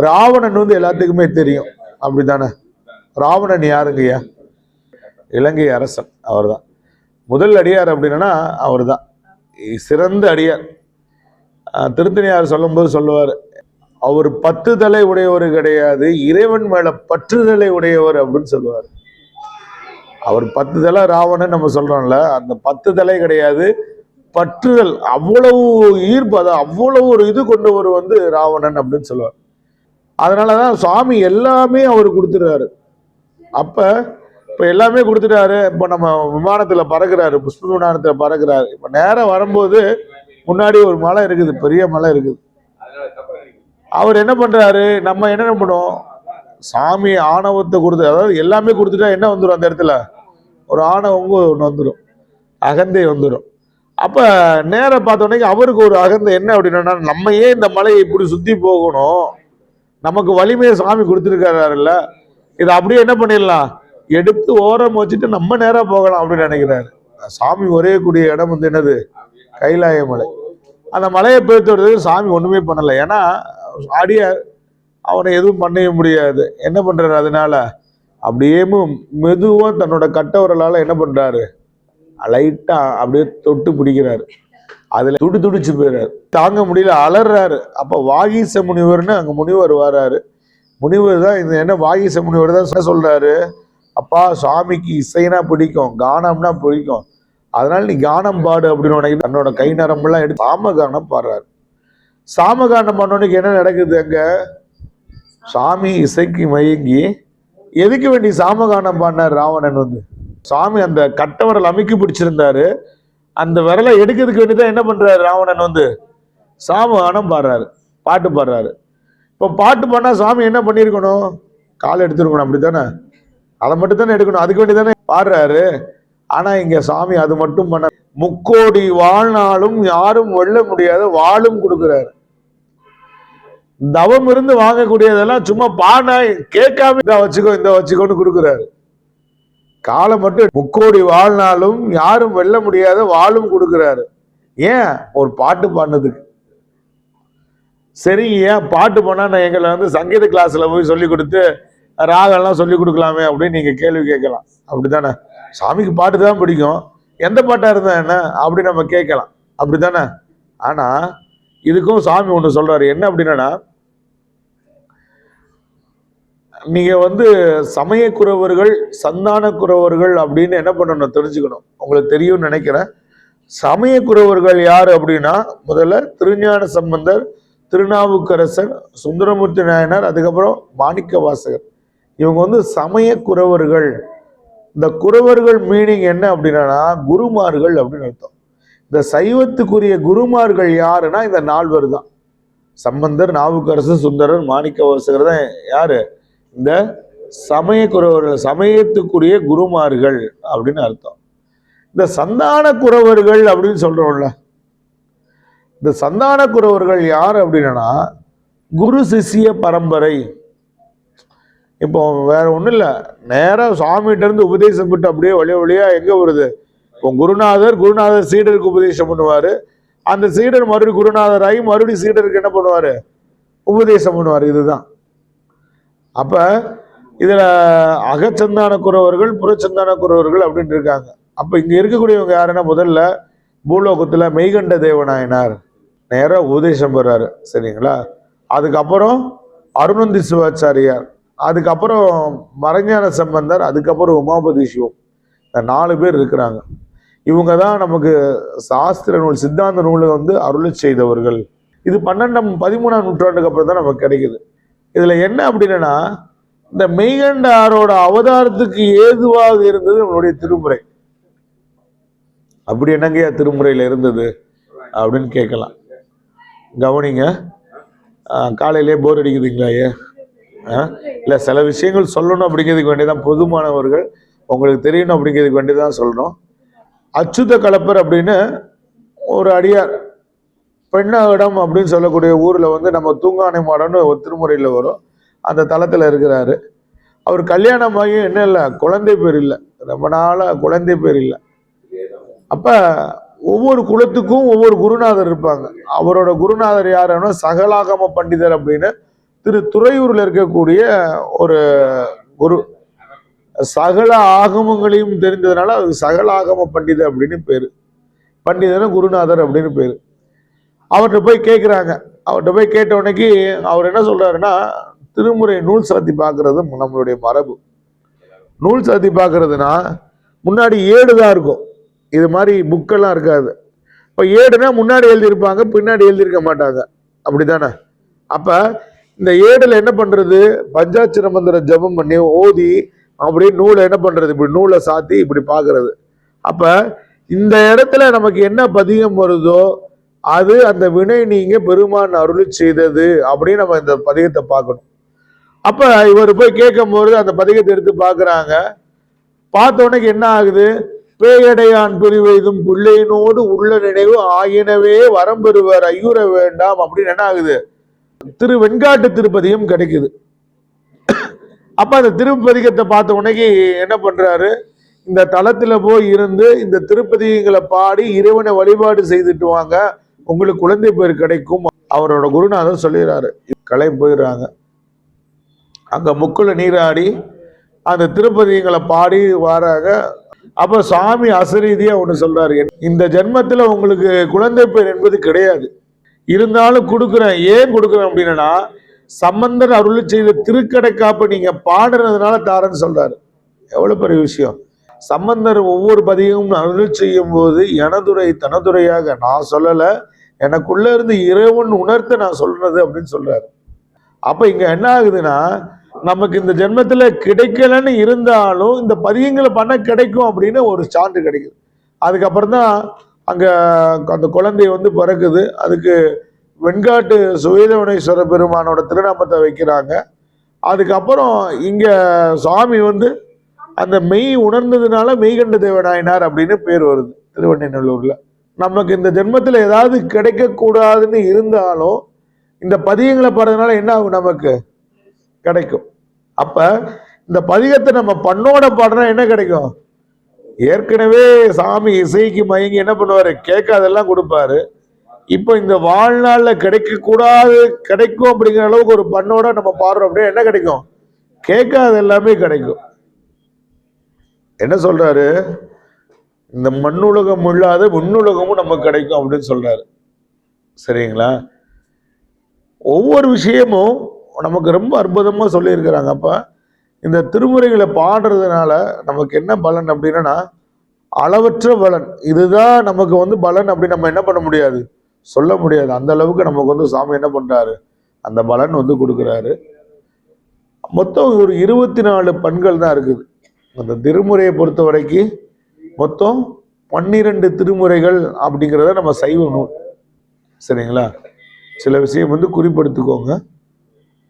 ராவணன் வந்து எல்லாத்துக்குமே தெரியும், அப்படித்தானே? ராவணன் யாருங்கய்யா? இலங்கை அரசன். அவர் தான் முதல் அடியார். அப்படின்னா அவர் தான் சிறந்த அடியார். திருத்தணியார் சொல்லும் போது சொல்லுவார், அவர் 10 தலை உடையவர் கிடையாது, இறைவன் மேல பற்றுதலை உடையவர் அப்படின்னு சொல்லுவார். அவர் 10 தலை ராவணன் நம்ம சொல்றோம்ல, அந்த 10 தலை கிடையாது, பற்றுதல், அவ்வளவு ஈர்ப்பு, அதை அவ்வளவு ஒரு இது கொண்டவர் வந்து ராவணன் அப்படின்னு சொல்லுவார். அதனாலதான் சுவாமி எல்லாமே அவர் கொடுத்துறாரு. இப்ப எல்லாமே கொடுத்துட்டாரு. இப்ப நம்ம விமானத்துல பறக்கிறாரு, புஷ்ப விமானத்துல பறக்கிறாரு. இப்ப நேரம் வரும்போது முன்னாடி ஒரு மலை இருக்குது, பெரிய மலை இருக்குது. அவர் என்ன பண்றாரு, நம்ம என்ன பண்ணுவோம், சாமி ஆணவத்தை கொடுத்து, அதாவது எல்லாமே கொடுத்துட்டா என்ன வந்துடும் அந்த இடத்துல, ஒரு ஆணவம் ஒன்று வந்துடும், அகந்தை வந்துடும். அப்ப நேரம் பார்த்தோன்னே அவருக்கு ஒரு அகந்தை என்ன அப்படின்னா, நம்ம ஏன் இந்த மலையை இப்படி சுத்தி போகணும், நமக்கு வலிமையை சாமி கொடுத்துருக்காருல்ல, இதை அப்படியே என்ன பண்ணிடலாம், எடுத்து ஓரம் வச்சுட்டு நம்ம நேரா போகலாம் அப்படின்னு நினைக்கிறாரு. சாமி ஒரே கூடிய இடம் வந்து என்னது, கைலாய மலை. அந்த மலையை பேர்த்துறதுக்கு சாமி ஒண்ணுமே பண்ணலை. ஏன்னா அடியார், அவனை எதுவும் பண்ணவே முடியாது. என்ன பண்றாரு, அதனால அப்படியே மெதுவா தன்னோட கட்டவரலால என்ன பண்றாரு, லைட்டா அப்படியே தொட்டு பிடிக்கிறாரு. அதுல துடிச்சு போயிறாரு, தாங்க முடியல, அலறாரு. அப்ப வாகீச முனிவர்னு அங்க முனிவர் வராரு. முனிவர் தான் இந்த என்ன, வாகீச முனிவர் தான் சொல்றாரு, அப்பா சுவாமிக்கு இசைனா பிடிக்கும், கானம்னா பிடிக்கும், அதனால நீ கானம் பாடு அப்படின்னு உனக்கு தன்னோட கை நரம்பெல்லாம் எடுத்து சாமகானம் பாடுறாரு. சாமகானம் பண்ணோன்னுக்கு என்ன நடக்குது, அங்க சாமி இசைக்கு மயங்கி எதுக்கு வேண்டி சாமகானம் பாடினார் ராவணன் வந்து, சாமி அந்த கட்டவரல் அமைக்கி பிடிச்சிருந்தாரு, அந்த விரலை எடுக்கிறதுக்கு வேண்டிதான் என்ன பண்றாரு ராவணன் வந்து சாமகானம் பாடுறாரு, பாட்டு பாடுறாரு. இப்போ பாட்டு பாடினா சாமி என்ன பண்ணிருக்கணும், காலை எடுத்துருக்கணும், அப்படித்தானே? அதை மட்டும் தானே எடுக்கணும், அதுக்கு வேண்டி தானே பாடுறாரு. ஆனா இங்க சாமி அது மட்டும் பண்ண, முக்கோடி வாழ்நாளும் யாரும் வெல்ல முடியாத வாழும் கொடுக்கிறாரு. தவம் இருந்து வாங்கக்கூடியதெல்லாம் சும்மா பாட கேட்காம இந்த வச்சுக்கோ இந்த வச்சுக்கோன்னு கொடுக்குறாரு. காலை மட்டும் முக்கோடி வாழ்நாளும் யாரும் வெல்ல முடியாத வாழும் கொடுக்கிறாரு. ஏன், ஒரு பாட்டு பாடினதுக்கு. சரி, ஏன் பாட்டு பண்ணா நான் எங்களை வந்து சங்கீத கிளாஸ்ல போய் சொல்லி கொடுத்து ராகெல்லாம் சொல்லி கொடுக்கலாமே அப்படின்னு நீங்க கேள்வி கேட்கலாம், அப்படித்தானே? சாமிக்கு பாட்டு தான் பிடிக்கும், எந்த பாட்டா இருந்தா என்ன அப்படி நம்ம கேட்கலாம், அப்படித்தானே? ஆனா இதுக்கும் சாமி ஒண்ணு சொல்றாரு, என்ன அப்படின்னா, நீங்க வந்து சமய குறவர்கள், சந்தான குறவர்கள் அப்படின்னு என்ன பண்ணணும் தெரிஞ்சுக்கணும். உங்களுக்கு தெரியும்னு நினைக்கிறேன். சமய குறவர்கள் யாரு அப்படின்னா, முதல்ல திருஞான சம்பந்தர், திருநாவுக்கரசர், சுந்தரமூர்த்தி நாயனார், அதுக்கப்புறம் மாணிக்க வாசகர். இவங்க வந்து சமய குறவர்கள். இந்த குறவர்கள் மீனிங் என்ன அப்படின்னா குருமார்கள் அப்படின்னு அர்த்தம். இந்த சைவத்துக்குரிய குருமார்கள் யாருன்னா இந்த 4 பேர் தான். சம்பந்தர், நாவுக்கரசர், சுந்தரர், மாணிக்க வாசகர் தான் யாரு, இந்த சமய குறவர்கள், சமயத்துக்குரிய குருமார்கள் அப்படின்னு அர்த்தம். இந்த சந்தான குறவர்கள் அப்படின்னு சொல்றோம்ல, இந்த சந்தான குறவர்கள் யார் அப்படின்னா குரு சிஷிய பரம்பரை. இப்போ வேற ஒண்ணும் இல்லை, நேரம் சுவாமிகிட்ட இருந்து உபதேசம் பெற்று அப்படியே வழியா எங்க வருது, இப்போ குருநாதர் சீடருக்கு உபதேசம் பண்ணுவாரு, அந்த சீடர் மறுபடியும் குருநாதர் ஆகி மறுபடியும் சீடருக்கு என்ன பண்ணுவாரு, உபதேசம் பண்ணுவார். இதுதான். அப்ப இதுல அகச்சந்தான குறவர்கள், புறச்சந்தான குறவர்கள் அப்படின்னு இருக்காங்க. அப்ப இங்க இருக்கக்கூடியவங்க யாருன்னா, முதல்ல பூலோகத்துல மெய்கண்ட தேவநாயனார் நேரம் உபதேசம் பெறாரு, சரிங்களா? அதுக்கப்புறம் அருணந்தி சிவாச்சாரியார், அதுக்கப்புறம் மறைஞான சம்பந்தர், அதுக்கப்புறம் உமாபதி சிவம். இந்த 4 பேர் இருக்கிறாங்க. இவங்க தான் நமக்கு சாஸ்திர நூல், சித்தாந்த நூலை வந்து அருளை செய்தவர்கள். இது 12ஆம் 13ஆம் நூற்றாண்டுக்கு அப்புறம் தான் நமக்கு கிடைக்குது. இதுல என்ன அப்படின்னா, இந்த மெய்கண்டாரோட அவதாரத்துக்கு ஏதுவாக இருந்தது நம்மளுடைய திருமுறை. அப்படி என்னங்கய்யா திருமுறையில இருந்தது அப்படின்னு கேட்கலாம். கவனிங்க, காலையிலே போர் அடிக்குதுங்களா ஐயா? இல்லை, சில விஷயங்கள் சொல்லணும் அப்படிங்கிறதுக்கு வேண்டியதான் பொதுமானவர்கள் உங்களுக்கு தெரியணும் அப்படிங்கிறதுக்கு வேண்டியதான் சொல்றோம். அச்சுத கலப்பர் அப்படின்னு ஒரு அடியார், பெண்ணாயிடம் அப்படின்னு சொல்லக்கூடிய ஊர்ல வந்து நம்ம தூங்கானை மாடன்னு ஒரு திருமுறையில வரும், அந்த தளத்துல இருக்கிறாரு. அவர் கல்யாணமாகி என்ன இல்லை, குழந்தை பேர் இல்லை, ரொம்ப நாளா குழந்தை பேர் இல்லை. அப்ப ஒவ்வொரு குலத்துக்கும் ஒவ்வொரு குருநாதர் இருப்பாங்க. அவரோட குருநாதர் யாருன்னா சகலாகம பண்டிதர் அப்படின்னு துறையூர்ல இருக்கக்கூடிய ஒரு குரு. சகல ஆகமங்களையும் தெரிந்ததுனால அது சகல ஆகம பண்டிதர் அப்படின்னு பேரு. பண்டிதர் குருநாதர் அப்படின்னு பேரு. அவர்கிட்ட போய் கேட்குறாங்க. அவர்கிட்ட போய் கேட்ட உடனே அவர் என்ன சொல்றாருன்னா, திருமுறை நூல் சாத்தி பார்க்கறது நம்மளுடைய மரபு. நூல் சாத்தி பார்க்கறதுனா முன்னாடி ஏடு தான் இருக்கும், இது மாதிரி புக்கெல்லாம் இருக்காது. இப்போ ஏடுனா முன்னாடி எழுதியிருப்பாங்க, பின்னாடி எழுதியிருக்க மாட்டாங்க, அப்படித்தானே? அப்ப இந்த ஏடுல என்ன பண்றது, பஞ்சாட்சர மந்திர ஜபம் பண்ணி ஓதி அப்படி நூலை என்ன பண்றது, இப்படி நூலை சாத்தி இப்படி பார்க்கறது. அப்ப இந்த இடத்துல நமக்கு என்ன பதிகம் வருதோ அது அந்த வினை நீங்க பெருமான் அருளி செய்தது அப்படின்னு நம்ம இந்த பதிகத்தை பார்க்கணும். அப்ப இவர் போய் கேட்கும் போது அந்த பதிகத்தை எடுத்து பார்க்கறாங்க. பார்த்த உடனே என்ன ஆகுது, பேயடையான் பிரிவெய்தும் பிள்ளையினோடு உள்ள நினைவு ஆயினவே வரம்பெறுவர் ஐயுற வேண்டாம் அப்படின்னு என்ன ஆகுது, திரு வெண்காட்டு திருப்பதியும் கிடைக்குது. அப்ப அந்த திருப்பதிகத்தை பார்த்த உடனே என்ன பண்றாரு, இந்த தளத்துல போய் இருந்து இந்த திருப்பதிகளை பாடி இறைவனை வழிபாடு செய்துட்டு வாங்க, உங்களுக்கு குழந்தை பேர் கிடைக்கும். அவரோட குருநாதர் சொல்லிடுறாரு. கிளம்பி போயிடுறாங்க. அங்க முக்குல நீராடி அந்த திருப்பதிகளை பாடி வராங்க. அப்ப சுவாமி அசரீதியா ஒண்ணு சொல்றாரு, இந்த ஜென்மத்துல உங்களுக்கு குழந்தை பேர் என்பது கிடையாது, இருந்தாலும் கொடுக்குறேன். ஏன் கொடுக்குறேன் அப்படின்னா, சம்பந்தர் அருளி செய்த திருக்கடைக்காப்பு நீங்க பாடுறதுனால தாரன்னு சொல்றாரு. எவ்வளவு பெரிய விஷயம். சம்பந்தர் ஒவ்வொரு பதியும் அருள் செய்யும் போது எனதுரை தனதுரையாக நான் சொல்லல, எனக்குள்ள இருந்து இறைவன் உணர்த்த நான் சொல்றது அப்படின்னு சொல்றாரு. அப்ப இங்க என்ன ஆகுதுன்னா, நமக்கு இந்த ஜென்மத்துல கிடைக்கலன்னு இருந்தாலும் இந்த பதியங்களை பண்ண கிடைக்கும் அப்படின்னு ஒரு சான்று கிடைக்குது. அதுக்கப்புறம் தான் அங்க அந்த குழந்தை பிறக்குது. அதுக்கு வெண்காட்டு சுவேதவனேஸ்வர பெருமானோட திருநாமத்தை வைக்கிறாங்க. அதுக்கப்புறம் இங்க சுவாமி அந்த மெய் உணர்ந்ததுனால மெய்கண்ட தேவநாயனார் அப்படின்னு பேர் வருது திருவெண்ணெய்நல்லூர்ல. நமக்கு இந்த ஜென்மத்துல ஏதாவது கிடைக்க கூடாதுன்னு இருந்தாலும் இந்த பதியங்களை பாடுறதுனால என்ன ஆகும், நமக்கு கிடைக்கும். அப்ப இந்த பதிகத்தை நம்ம பண்ணோட பாடுறா என்ன கிடைக்கும், ஏற்கனவே சாமி இசைக்கு மயங்கி என்ன பண்ணுவாரு, கேட்காதெல்லாம் கொடுப்பாரு. இப்போ இந்த வாழ்நாள்ல கிடைக்க கூடாது கிடைக்கும் அப்படிங்கிற அளவுக்கு ஒரு பண்ணோட நம்ம பாடுறோம் அப்படின்னா என்ன கிடைக்கும், கேட்காத எல்லாமே கிடைக்கும். என்ன சொல்றாரு, இந்த மண்ணுலகம் இல்லாத விண்ணுலகமும் நமக்கு கிடைக்கும் அப்படின்னு சொல்றாரு. சரிங்களா? ஒவ்வொரு விஷயமும் நமக்கு ரொம்ப அற்புதமா சொல்லியிருக்கிறாங்க. அப்ப இந்த திருமுறைகளை பாடுறதுனால நமக்கு என்ன பலன் அப்படின்னா, அளவற்ற பலன். இதுதான் நமக்கு பலன் அப்படின்னு நம்ம என்ன பண்ண முடியாது, சொல்ல முடியாது. அந்த அளவுக்கு நமக்கு சாமி என்ன பண்றாரு, அந்த பலன் கொடுக்குறாரு. மொத்தம் ஒரு 24 பண்கள் தான் இருக்குது அந்த திருமுறையை பொறுத்த வரைக்கும். மொத்தம் 12 திருமுறைகள் அப்படிங்கிறத நம்ம சைவ நூல். சரிங்களா? சில விஷயம் குறிப்படுத்திக்கோங்க.